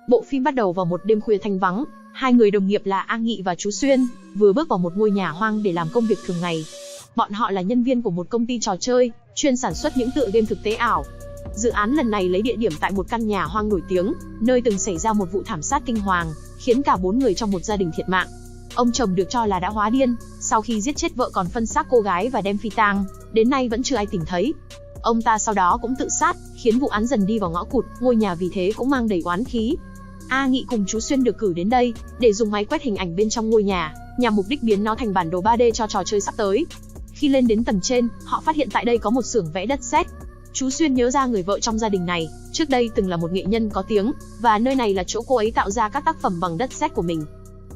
Bộ phim bắt đầu vào một đêm khuya thanh vắng, hai người đồng nghiệp là A Nghị và chú Xuyên, vừa bước vào một ngôi nhà hoang để làm công việc thường ngày. Bọn họ là nhân viên của một công ty trò chơi, chuyên sản xuất những tựa game thực tế ảo. Dự án lần này lấy địa điểm tại một căn nhà hoang nổi tiếng, nơi từng xảy ra một vụ thảm sát kinh hoàng, khiến cả 4 người trong một gia đình thiệt mạng. Ông chồng được cho là đã hóa điên, sau khi giết chết vợ còn phân xác cô gái và đem phi tang, đến nay vẫn chưa ai tìm thấy. Ông ta sau đó cũng tự sát, khiến vụ án dần đi vào ngõ cụt, ngôi nhà vì thế cũng mang đầy oán khí. A Nghị cùng chú Xuyên được cử đến đây, để dùng máy quét hình ảnh bên trong ngôi nhà, nhằm mục đích biến nó thành bản đồ 3D cho trò chơi sắp tới. Khi lên đến tầng trên, họ phát hiện tại đây có một xưởng vẽ đất sét. Chú Xuyên nhớ ra người vợ trong gia đình này, trước đây từng là một nghệ nhân có tiếng, và nơi này là chỗ cô ấy tạo ra các tác phẩm bằng đất sét của mình.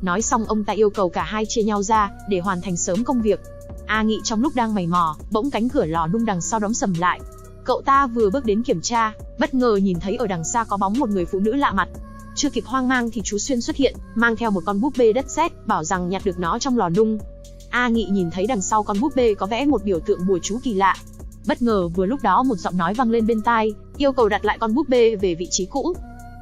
Nói xong ông ta yêu cầu cả hai chia nhau ra, để hoàn thành sớm công việc. A Nghị trong lúc đang mày mò, bỗng cánh cửa lò nung đằng sau đóng sầm lại. Cậu ta vừa bước đến kiểm tra, bất ngờ nhìn thấy ở đằng xa có bóng một người phụ nữ lạ mặt. Chưa kịp hoang mang thì chú Xuyên xuất hiện, mang theo một con búp bê đất sét, bảo rằng nhặt được nó trong lò nung. A Nghị nhìn thấy đằng sau con búp bê có vẽ một biểu tượng bùa chú kỳ lạ. Bất ngờ vừa lúc đó một giọng nói vang lên bên tai, yêu cầu đặt lại con búp bê về vị trí cũ.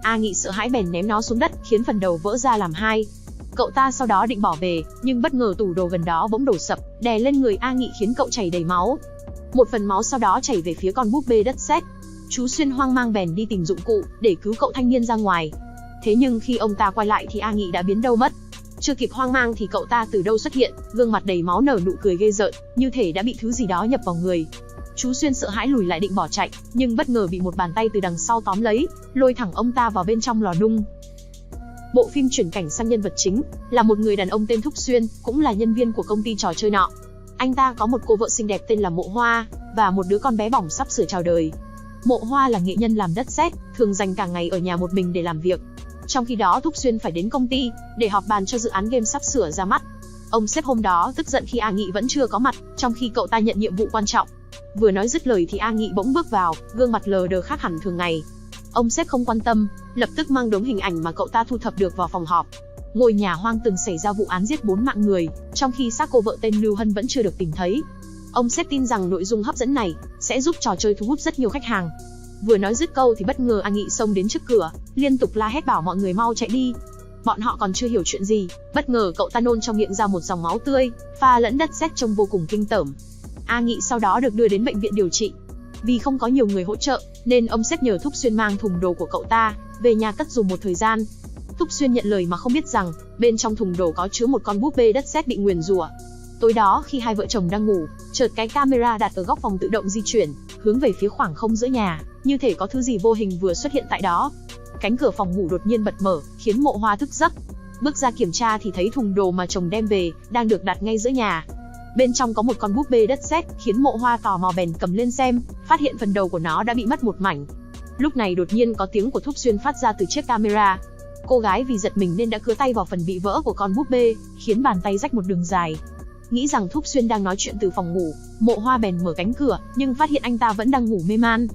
A Nghị sợ hãi bèn ném nó xuống đất, khiến phần đầu vỡ ra làm hai. Cậu ta sau đó định bỏ về, nhưng bất ngờ tủ đồ gần đó bỗng đổ sập, đè lên người A Nghị khiến cậu chảy đầy máu. Một phần máu sau đó chảy về phía con búp bê đất sét. Chú Xuyên hoang mang bèn đi tìm dụng cụ để cứu cậu thanh niên ra ngoài. Thế nhưng khi ông ta quay lại thì A Nghị đã biến đâu mất. Chưa kịp hoang mang thì cậu ta từ đâu xuất hiện, gương mặt đầy máu nở nụ cười ghê rợn, như thể đã bị thứ gì đó nhập vào người. Chú Xuyên sợ hãi lùi lại định bỏ chạy, nhưng bất ngờ bị một bàn tay từ đằng sau tóm lấy, lôi thẳng ông ta vào bên trong lò nung. Bộ phim chuyển cảnh sang nhân vật chính, là một người đàn ông tên Thúc Xuyên, cũng là nhân viên của công ty trò chơi nọ. Anh ta có một cô vợ xinh đẹp tên là Mộ Hoa, và một đứa con bé bỏng sắp sửa chào đời. Mộ Hoa là nghệ nhân làm đất sét, thường dành cả ngày ở nhà một mình để làm việc. Trong khi đó Thúc Xuyên phải đến công ty, để họp bàn cho dự án game sắp sửa ra mắt. Ông sếp hôm đó tức giận khi A Nghị vẫn chưa có mặt, trong khi cậu ta nhận nhiệm vụ quan trọng. Vừa nói dứt lời thì A Nghị bỗng bước vào, gương mặt lờ đờ khác hẳn thường ngày. Ông sếp không quan tâm, lập tức mang đống hình ảnh mà cậu ta thu thập được vào phòng họp. Ngôi nhà hoang từng xảy ra vụ án giết 4 mạng người, trong khi xác cô vợ tên Lưu Hân vẫn chưa được tìm thấy. Ông sếp tin rằng nội dung hấp dẫn này sẽ giúp trò chơi thu hút rất nhiều khách hàng. Vừa nói dứt câu thì bất ngờ A Nghị xông đến trước cửa, liên tục la hét bảo mọi người mau chạy đi. Bọn họ còn chưa hiểu chuyện gì, bất ngờ cậu ta nôn trong miệng ra một dòng máu tươi, pha lẫn đất sét trông vô cùng kinh tởm. A Nghị sau đó được đưa đến bệnh viện điều trị. Vì không có nhiều người hỗ trợ, nên ông sếp nhờ Thúc Xuyên mang thùng đồ của cậu ta về nhà cất dùng một thời gian. Thúc Xuyên nhận lời mà không biết rằng bên trong thùng đồ có chứa một con búp bê đất sét bị nguyền rủa. Tối đó khi hai vợ chồng đang ngủ, chợt cái camera đặt ở góc phòng tự động di chuyển, hướng về phía khoảng không giữa nhà, như thể có thứ gì vô hình vừa xuất hiện tại đó. Cánh cửa phòng ngủ đột nhiên bật mở, khiến Mộ Hoa thức giấc. Bước ra kiểm tra thì thấy thùng đồ mà chồng đem về đang được đặt ngay giữa nhà. Bên trong có một con búp bê đất sét, khiến Mộ Hoa tò mò bèn cầm lên xem, phát hiện phần đầu của nó đã bị mất một mảnh. Lúc này đột nhiên có tiếng của Thúc Xuyên phát ra từ chiếc camera. Cô gái vì giật mình nên đã cứa tay vào phần bị vỡ của con búp bê, khiến bàn tay rách một đường dài. Nghĩ rằng Thúc Xuyên đang nói chuyện từ phòng ngủ, Mộ Hoa bèn mở cánh cửa, nhưng phát hiện anh ta vẫn đang ngủ mê man.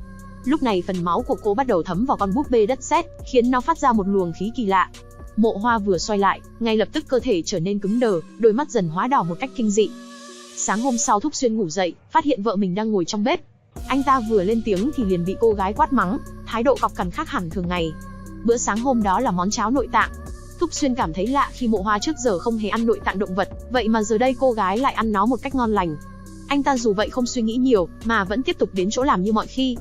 Lúc này phần máu của cô bắt đầu thấm vào con búp bê đất sét, khiến nó phát ra một luồng khí kỳ lạ. Mộ Hoa vừa xoay lại, ngay lập tức cơ thể trở nên cứng đờ, đôi mắt dần hóa đỏ một cách kinh dị. Sáng hôm sau Thúc Xuyên ngủ dậy, phát hiện vợ mình đang ngồi trong bếp. Anh ta vừa lên tiếng thì liền bị cô gái quát mắng, thái độ cọc cằn khác hẳn thường ngày. Bữa sáng hôm đó là món cháo nội tạng. Thúc Xuyên cảm thấy lạ khi Mộ Hoa trước giờ không hề ăn nội tạng động vật, vậy mà giờ đây cô gái lại ăn nó một cách ngon lành. Anh ta dù vậy không suy nghĩ nhiều, mà vẫn tiếp tục đến chỗ làm như mọi khi.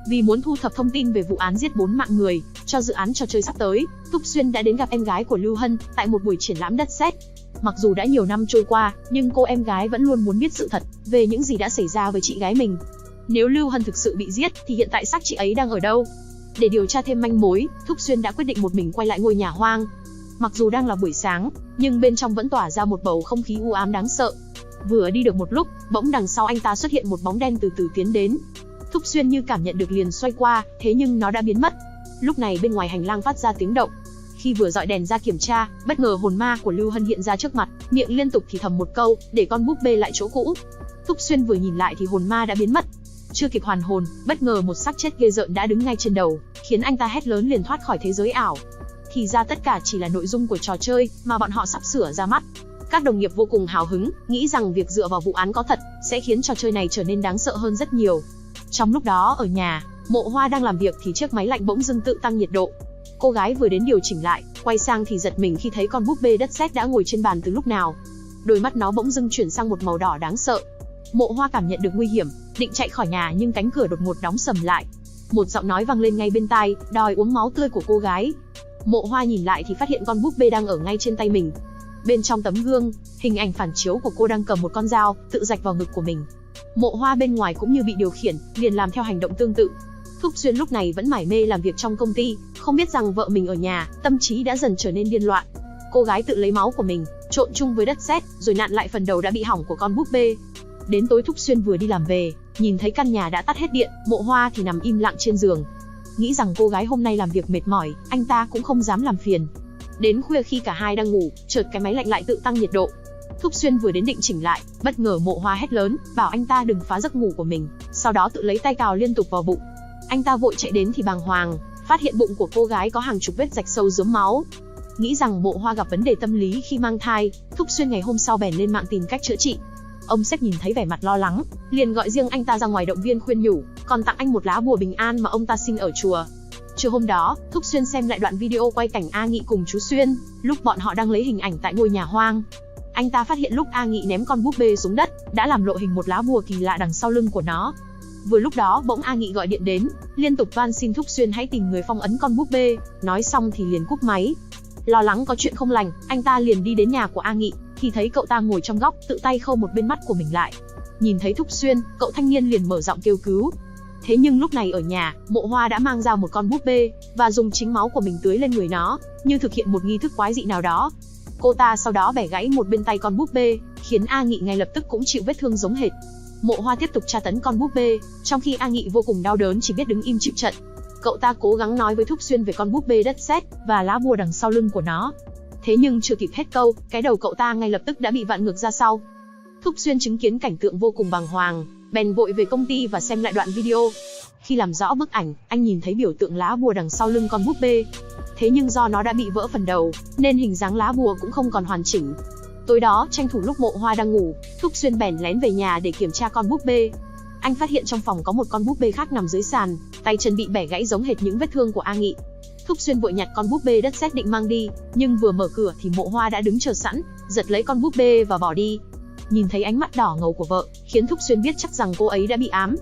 Vì muốn thu thập thông tin về vụ án giết 4 mạng người, cho dự án trò chơi sắp tới, Thúc Xuyên đã đến gặp em gái của Lưu Hân, tại một buổi triển lãm đất sét. Mặc dù đã nhiều năm trôi qua, nhưng cô em gái vẫn luôn muốn biết sự thật về những gì đã xảy ra với chị gái mình. Nếu Lưu Hân thực sự bị giết, thì hiện tại xác chị ấy đang ở đâu? Để điều tra thêm manh mối, Thúc Xuyên đã quyết định một mình quay lại ngôi nhà hoang. Mặc dù đang là buổi sáng, nhưng bên trong vẫn tỏa ra một bầu không khí u ám đáng sợ. Vừa đi được một lúc, bỗng đằng sau anh ta xuất hiện một bóng đen từ từ tiến đến. Thúc Xuyên như cảm nhận được liền xoay qua, thế nhưng nó đã biến mất. Lúc này bên ngoài hành lang phát ra tiếng động. Khi vừa dọi đèn ra kiểm tra, bất ngờ hồn ma của Lưu Hân hiện ra trước mặt, miệng liên tục thì thầm một câu, để con búp bê lại chỗ cũ. Thúc Xuyên vừa nhìn lại thì hồn ma đã biến mất. Chưa kịp hoàn hồn, bất ngờ một xác chết ghê rợn đã đứng ngay trên đầu, khiến anh ta hét lớn liền thoát khỏi thế giới ảo. Thì ra tất cả chỉ là nội dung của trò chơi mà bọn họ sắp sửa ra mắt. Các đồng nghiệp vô cùng hào hứng, nghĩ rằng việc dựa vào vụ án có thật sẽ khiến trò chơi này trở nên đáng sợ hơn rất nhiều. Trong lúc đó ở nhà, Mộ Hoa đang làm việc thì chiếc máy lạnh bỗng dưng tự tăng nhiệt độ. Cô gái vừa đến điều chỉnh lại, quay sang thì giật mình khi thấy con búp bê đất sét đã ngồi trên bàn từ lúc nào. Đôi mắt nó bỗng dưng chuyển sang một màu đỏ đáng sợ. Mộ Hoa cảm nhận được nguy hiểm, định chạy khỏi nhà nhưng cánh cửa đột ngột đóng sầm lại. Một giọng nói vang lên ngay bên tai, đòi uống máu tươi của cô gái. Mộ Hoa nhìn lại thì phát hiện con búp bê đang ở ngay trên tay mình. Bên trong tấm gương, hình ảnh phản chiếu của cô đang cầm một con dao, tự rạch vào ngực của mình. Mộ Hoa bên ngoài cũng như bị điều khiển, liền làm theo hành động tương tự. Thúc Xuyên lúc này vẫn mải mê làm việc trong công ty, không biết rằng vợ mình ở nhà, tâm trí đã dần trở nên điên loạn. Cô gái tự lấy máu của mình, trộn chung với đất sét, rồi nặn lại phần đầu đã bị hỏng của con búp bê. Đến tối Thúc Xuyên vừa đi làm về, nhìn thấy căn nhà đã tắt hết điện, Mộ Hoa thì nằm im lặng trên giường. Nghĩ rằng cô gái hôm nay làm việc mệt mỏi, anh ta cũng không dám làm phiền. Đến khuya khi cả hai đang ngủ, chợt cái máy lạnh lại tự tăng nhiệt độ. Thúc Xuyên vừa đến định chỉnh lại, bất ngờ Mộ Hoa hét lớn, bảo anh ta đừng phá giấc ngủ của mình, sau đó tự lấy tay cào liên tục vào bụng. Anh ta vội chạy đến thì bàng hoàng, phát hiện bụng của cô gái có hàng chục vết rạch sâu rớm máu. Nghĩ rằng Mộ Hoa gặp vấn đề tâm lý khi mang thai, Thúc Xuyên ngày hôm sau bèn lên mạng tìm cách chữa trị. Ông sếp nhìn thấy vẻ mặt lo lắng, liền gọi riêng anh ta ra ngoài động viên khuyên nhủ, còn tặng anh một lá bùa bình an mà ông ta xin ở chùa. Trưa hôm đó, Thúc Xuyên xem lại đoạn video quay cảnh A Nghị cùng chú Xuyên, lúc bọn họ đang lấy hình ảnh tại ngôi nhà hoang. Anh ta phát hiện lúc A Nghị ném con búp bê xuống đất, đã làm lộ hình một lá bùa kỳ lạ đằng sau lưng của nó. Vừa lúc đó bỗng A Nghị gọi điện đến, liên tục van xin Thúc Xuyên hãy tìm người phong ấn con búp bê, nói xong thì liền cúp máy. Lo lắng có chuyện không lành, anh ta liền đi đến nhà của A Nghị, thì thấy cậu ta ngồi trong góc, tự tay khâu một bên mắt của mình lại. Nhìn thấy Thúc Xuyên, cậu thanh niên liền mở giọng kêu cứu. Thế nhưng lúc này ở nhà, Mộ Hoa đã mang ra một con búp bê, và dùng chính máu của mình tưới lên người nó, như thực hiện một nghi thức quái dị nào đó. Cô ta sau đó bẻ gãy một bên tay con búp bê, khiến A Nghị ngay lập tức cũng chịu vết thương giống hệt. Mộ Hoa tiếp tục tra tấn con búp bê, trong khi A Nghị vô cùng đau đớn chỉ biết đứng im chịu trận. Cậu ta cố gắng nói với Thúc Xuyên về con búp bê đất sét và lá bùa đằng sau lưng của nó. Thế nhưng chưa kịp hết câu, cái đầu cậu ta ngay lập tức đã bị vặn ngược ra sau. Thúc Xuyên chứng kiến cảnh tượng vô cùng bàng hoàng, bèn vội về công ty và xem lại đoạn video. Khi làm rõ bức ảnh, anh nhìn thấy biểu tượng lá bùa đằng sau lưng con búp bê. Thế nhưng do nó đã bị vỡ phần đầu, nên hình dáng lá bùa cũng không còn hoàn chỉnh. Tối đó, tranh thủ lúc Mộ Hoa đang ngủ, Thúc Xuyên bèn lén về nhà để kiểm tra con búp bê. Anh phát hiện trong phòng có một con búp bê khác nằm dưới sàn, tay chân bị bẻ gãy giống hệt những vết thương của A Nghị. Thúc Xuyên vội nhặt con búp bê đất sét định mang đi, nhưng vừa mở cửa thì Mộ Hoa đã đứng chờ sẵn, giật lấy con búp bê và bỏ đi. Nhìn thấy ánh mắt đỏ ngầu của vợ, khiến Thúc Xuyên biết chắc rằng cô ấy đã bị ám.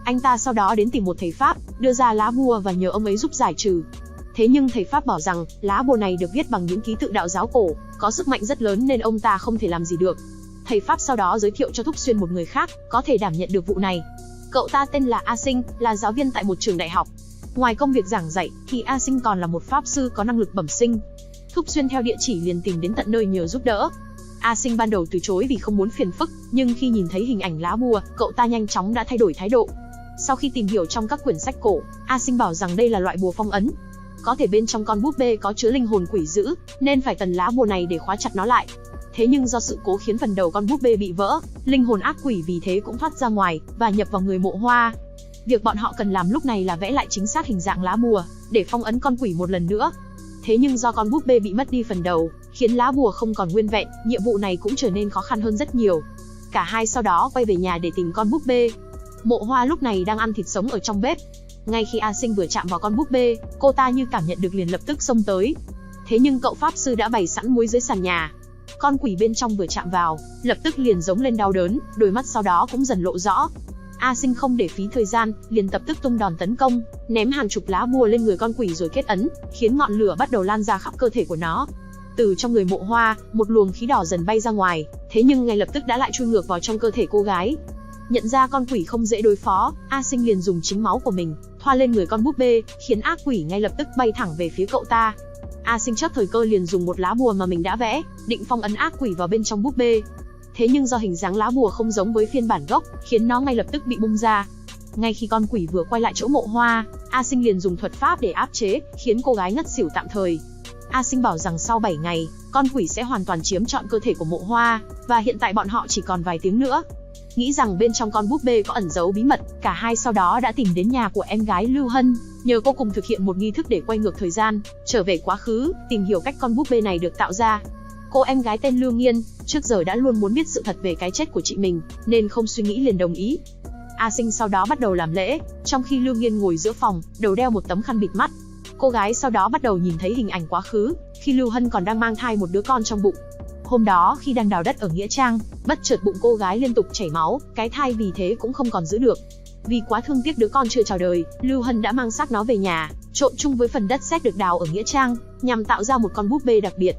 Anh ta sau đó đến tìm một thầy Pháp, đưa ra lá bùa và nhờ ông ấy giúp giải trừ. Thế nhưng thầy Pháp bảo rằng, lá bùa này được viết bằng những ký tự đạo giáo cổ, có sức mạnh rất lớn nên ông ta không thể làm gì được. Thầy Pháp sau đó giới thiệu cho Thúc Xuyên một người khác, có thể đảm nhận được vụ này. Cậu ta tên là A Sinh, là giáo viên tại một trường đại học. Ngoài công việc giảng dạy, thì A Sinh còn là một pháp sư có năng lực bẩm sinh. Thúc Xuyên theo địa chỉ liền tìm đến tận nơi nhờ giúp đỡ. A Sinh ban đầu từ chối vì không muốn phiền phức, nhưng khi nhìn thấy hình ảnh lá bùa, cậu ta nhanh chóng đã thay đổi thái độ. Sau khi tìm hiểu trong các quyển sách cổ, A Sinh bảo rằng đây là loại bùa phong ấn. Có thể bên trong con búp bê có chứa linh hồn quỷ dữ, nên phải cần lá bùa này để khóa chặt nó lại. Thế nhưng do sự cố khiến phần đầu con búp bê bị vỡ, linh hồn ác quỷ vì thế cũng thoát ra ngoài và nhập vào người Mộ Hoa. Việc bọn họ cần làm lúc này là vẽ lại chính xác hình dạng lá bùa để phong ấn con quỷ một lần nữa. Thế nhưng do con búp bê bị mất đi phần đầu, khiến lá bùa không còn nguyên vẹn, nhiệm vụ này cũng trở nên khó khăn hơn rất nhiều. Cả hai sau đó quay về nhà để tìm con búp bê. Mộ Hoa lúc này đang ăn thịt sống ở trong bếp. Ngay khi A Sinh vừa chạm vào con búp bê, cô ta như cảm nhận được liền lập tức xông tới. Thế nhưng cậu pháp sư đã bày sẵn muối dưới sàn nhà. Con quỷ bên trong vừa chạm vào, lập tức liền giống lên đau đớn, đôi mắt sau đó cũng dần lộ rõ. A Sinh không để phí thời gian, liền tập tức tung đòn tấn công, ném hàng chục lá bùa lên người con quỷ rồi kết ấn, khiến ngọn lửa bắt đầu lan ra khắp cơ thể của nó. Từ trong người Mộ Hoa, một luồng khí đỏ dần bay ra ngoài, thế nhưng ngay lập tức đã lại chui ngược vào trong cơ thể cô gái. Nhận ra con quỷ không dễ đối phó, A Sinh liền dùng chính máu của mình thoa lên người con búp bê, khiến ác quỷ ngay lập tức bay thẳng về phía cậu ta. A Sinh chớp thời cơ liền dùng một lá bùa mà mình đã vẽ, định phong ấn ác quỷ vào bên trong búp bê. Thế nhưng do hình dáng lá bùa không giống với phiên bản gốc, khiến nó ngay lập tức bị bung ra. Ngay khi con quỷ vừa quay lại chỗ Mộ Hoa, A Sinh liền dùng thuật pháp để áp chế, khiến cô gái ngất xỉu tạm thời. A Sinh bảo rằng sau 7 ngày, con quỷ sẽ hoàn toàn chiếm trọn cơ thể của Mộ Hoa, và hiện tại bọn họ chỉ còn vài tiếng nữa. Nghĩ rằng bên trong con búp bê có ẩn giấu bí mật, cả hai sau đó đã tìm đến nhà của em gái Lưu Hân, nhờ cô cùng thực hiện một nghi thức để quay ngược thời gian, trở về quá khứ, tìm hiểu cách con búp bê này được tạo ra. Cô em gái tên Lưu Nghiên, trước giờ đã luôn muốn biết sự thật về cái chết của chị mình, nên không suy nghĩ liền đồng ý. A Sinh sau đó bắt đầu làm lễ, trong khi Lưu Nghiên ngồi giữa phòng, đầu đeo một tấm khăn bịt mắt. Cô gái sau đó bắt đầu nhìn thấy hình ảnh quá khứ, khi Lưu Hân còn đang mang thai một đứa con trong bụng. Hôm đó khi đang đào đất ở nghĩa trang, bất chợt bụng cô gái liên tục chảy máu, cái thai vì thế cũng không còn giữ được. Vì quá thương tiếc đứa con chưa chào đời, Lưu Hân đã mang xác nó về nhà, trộn chung với phần đất sét được đào ở nghĩa trang, nhằm tạo ra một con búp bê đặc biệt.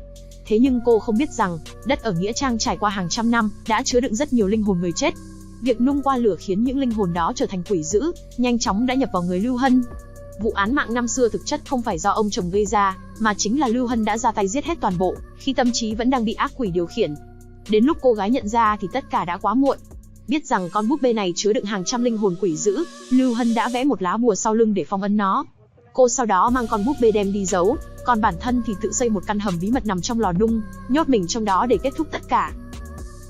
Thế nhưng cô không biết rằng, đất ở nghĩa trang trải qua hàng trăm năm đã chứa đựng rất nhiều linh hồn người chết. Việc nung qua lửa khiến những linh hồn đó trở thành quỷ dữ, nhanh chóng đã nhập vào người Lưu Hân. Vụ án mạng năm xưa thực chất không phải do ông chồng gây ra, mà chính là Lưu Hân đã ra tay giết hết toàn bộ, khi tâm trí vẫn đang bị ác quỷ điều khiển. Đến lúc cô gái nhận ra thì tất cả đã quá muộn. Biết rằng con búp bê này chứa đựng hàng trăm linh hồn quỷ dữ, Lưu Hân đã vẽ một lá bùa sau lưng để phong ấn nó. Cô sau đó mang con búp bê đem đi giấu, còn bản thân thì tự xây một căn hầm bí mật nằm trong lò nung, nhốt mình trong đó để kết thúc tất cả.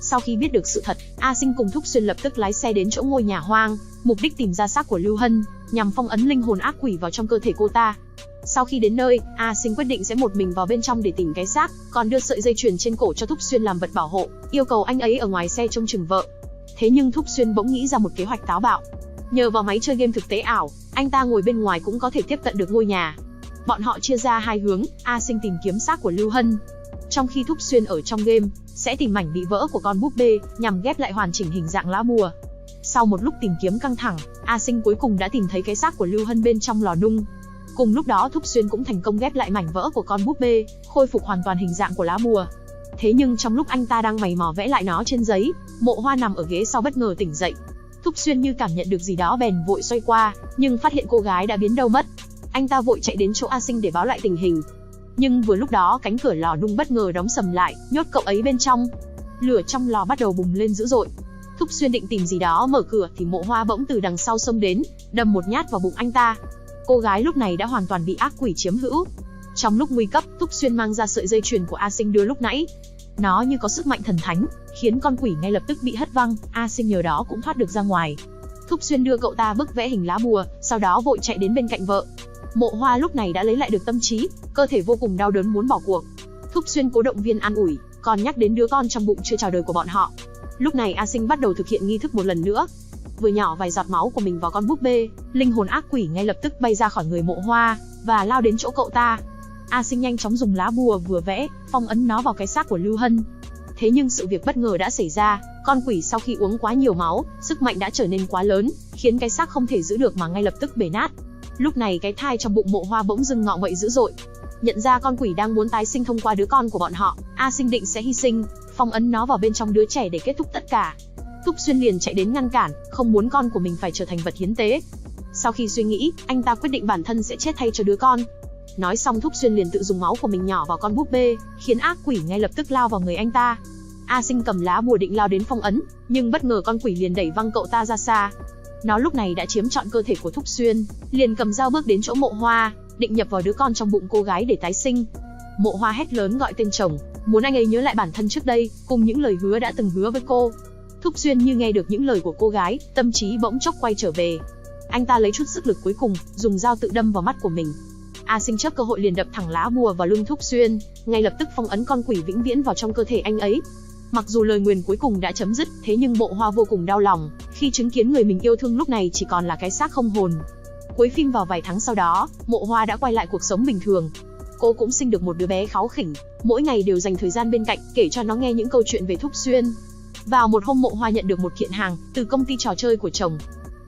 Sau khi biết được sự thật, A Sinh cùng Thúc Xuyên lập tức lái xe đến chỗ ngôi nhà hoang, mục đích tìm ra xác của Lưu Hân, nhằm phong ấn linh hồn ác quỷ vào trong cơ thể cô ta. Sau khi đến nơi, A Sinh quyết định sẽ một mình vào bên trong để tìm cái xác, còn đưa sợi dây chuyền trên cổ cho Thúc Xuyên làm vật bảo hộ, yêu cầu anh ấy ở ngoài xe trông chừng vợ. Thế nhưng Thúc Xuyên bỗng nghĩ ra một kế hoạch táo bạo. Nhờ vào máy chơi game thực tế ảo, anh ta ngồi bên ngoài cũng có thể tiếp cận được ngôi nhà. Bọn họ chia ra hai hướng, A Sinh tìm kiếm xác của Lưu Hân, trong khi Thúc Xuyên ở trong game sẽ tìm mảnh bị vỡ của con búp bê, nhằm ghép lại hoàn chỉnh hình dạng lá bùa. Sau một lúc tìm kiếm căng thẳng, A Sinh cuối cùng đã tìm thấy cái xác của Lưu Hân bên trong lò nung. Cùng lúc đó Thúc Xuyên cũng thành công ghép lại mảnh vỡ của con búp bê, khôi phục hoàn toàn hình dạng của lá bùa. Thế nhưng trong lúc anh ta đang mày mò vẽ lại nó trên giấy, Mộ Hoa nằm ở ghế sau bất ngờ tỉnh dậy. Thúc Xuyên như cảm nhận được gì đó bèn vội xoay qua, nhưng phát hiện cô gái đã biến đâu mất. Anh ta vội chạy đến chỗ A Sinh để báo lại tình hình. Nhưng vừa lúc đó cánh cửa lò nung bất ngờ đóng sầm lại, nhốt cậu ấy bên trong. Lửa trong lò bắt đầu bùng lên dữ dội. Thúc Xuyên định tìm gì đó mở cửa thì Mộ Hoa bỗng từ đằng sau xông đến, đâm một nhát vào bụng anh ta. Cô gái lúc này đã hoàn toàn bị ác quỷ chiếm hữu. Trong lúc nguy cấp, Thúc Xuyên mang ra sợi dây chuyền của A Sinh đưa lúc nãy. Nó như có sức mạnh thần thánh, khiến con quỷ ngay lập tức bị hất văng, A Sinh nhờ đó cũng thoát được ra ngoài. Thúc Xuyên đưa cậu ta bức vẽ hình lá bùa, sau đó vội chạy đến bên cạnh vợ. Mộ Hoa lúc này đã lấy lại được tâm trí, cơ thể vô cùng đau đớn muốn bỏ cuộc. Thúc Xuyên cố động viên an ủi, còn nhắc đến đứa con trong bụng chưa chào đời của bọn họ. Lúc này A Sinh bắt đầu thực hiện nghi thức một lần nữa. Vừa nhỏ vài giọt máu của mình vào con búp bê, linh hồn ác quỷ ngay lập tức bay ra khỏi người Mộ Hoa và lao đến chỗ cậu ta. A Sinh nhanh chóng dùng lá bùa vừa vẽ, phong ấn nó vào cái xác của Lưu Hân. Thế nhưng sự việc bất ngờ đã xảy ra, con quỷ sau khi uống quá nhiều máu, sức mạnh đã trở nên quá lớn, khiến cái xác không thể giữ được mà ngay lập tức bể nát. Lúc này cái thai trong bụng Mộ Hoa bỗng dưng ngọ nguậy dữ dội. Nhận ra con quỷ đang muốn tái sinh thông qua đứa con của bọn họ, A Sinh định sẽ hy sinh, phong ấn nó vào bên trong đứa trẻ để kết thúc tất cả. Thúc Xuyên liền chạy đến ngăn cản, không muốn con của mình phải trở thành vật hiến tế. Sau khi suy nghĩ, anh ta quyết định bản thân sẽ chết thay cho đứa con. Nói xong Thúc Xuyên liền tự dùng máu của mình nhỏ vào con búp bê, khiến ác quỷ ngay lập tức lao vào người anh ta. A Sinh cầm lá bùa định lao đến phong ấn, nhưng bất ngờ con quỷ liền đẩy văng cậu ta ra xa. Nó lúc này đã chiếm trọn cơ thể của Thúc Xuyên, liền cầm dao bước đến chỗ Mộ Hoa, định nhập vào đứa con trong bụng cô gái để tái sinh. Mộ Hoa hét lớn gọi tên chồng, muốn anh ấy nhớ lại bản thân trước đây, cùng những lời hứa đã từng hứa với cô. Thúc Xuyên như nghe được những lời của cô gái, tâm trí bỗng chốc quay trở về. Anh ta lấy chút sức lực cuối cùng, dùng dao tự đâm vào mắt của mình. A Sinh chớp cơ hội liền đập thẳng lá bùa vào lưng Thúc Xuyên, ngay lập tức phong ấn con quỷ vĩnh viễn vào trong cơ thể anh ấy. Mặc dù lời nguyền cuối cùng đã chấm dứt, thế nhưng Mộ Hoa vô cùng đau lòng khi chứng kiến người mình yêu thương lúc này chỉ còn là cái xác không hồn. Cuối phim vào vài tháng sau đó, Mộ Hoa đã quay lại cuộc sống bình thường. Cô cũng sinh được một đứa bé kháu khỉnh, mỗi ngày đều dành thời gian bên cạnh, kể cho nó nghe những câu chuyện về Thúc Xuyên. Vào một hôm Mộ Hoa nhận được một kiện hàng từ công ty trò chơi của chồng.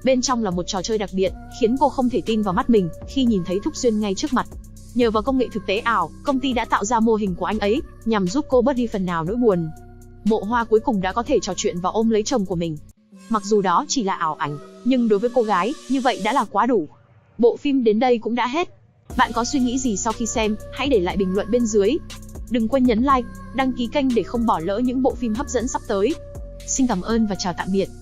Bên trong là một trò chơi đặc biệt, khiến cô không thể tin vào mắt mình khi nhìn thấy Thúc Xuyên ngay trước mặt. Nhờ vào công nghệ thực tế ảo, công ty đã tạo ra mô hình của anh ấy, nhằm giúp cô bớt đi phần nào nỗi buồn. Mộ Hoa cuối cùng đã có thể trò chuyện và ôm lấy chồng của mình. Mặc dù đó chỉ là ảo ảnh, nhưng đối với cô gái, như vậy đã là quá đủ. Bộ phim đến đây cũng đã hết. Bạn có suy nghĩ gì sau khi xem, hãy để lại bình luận bên dưới. Đừng quên nhấn like, đăng ký kênh để không bỏ lỡ những bộ phim hấp dẫn sắp tới. Xin cảm ơn và chào tạm biệt.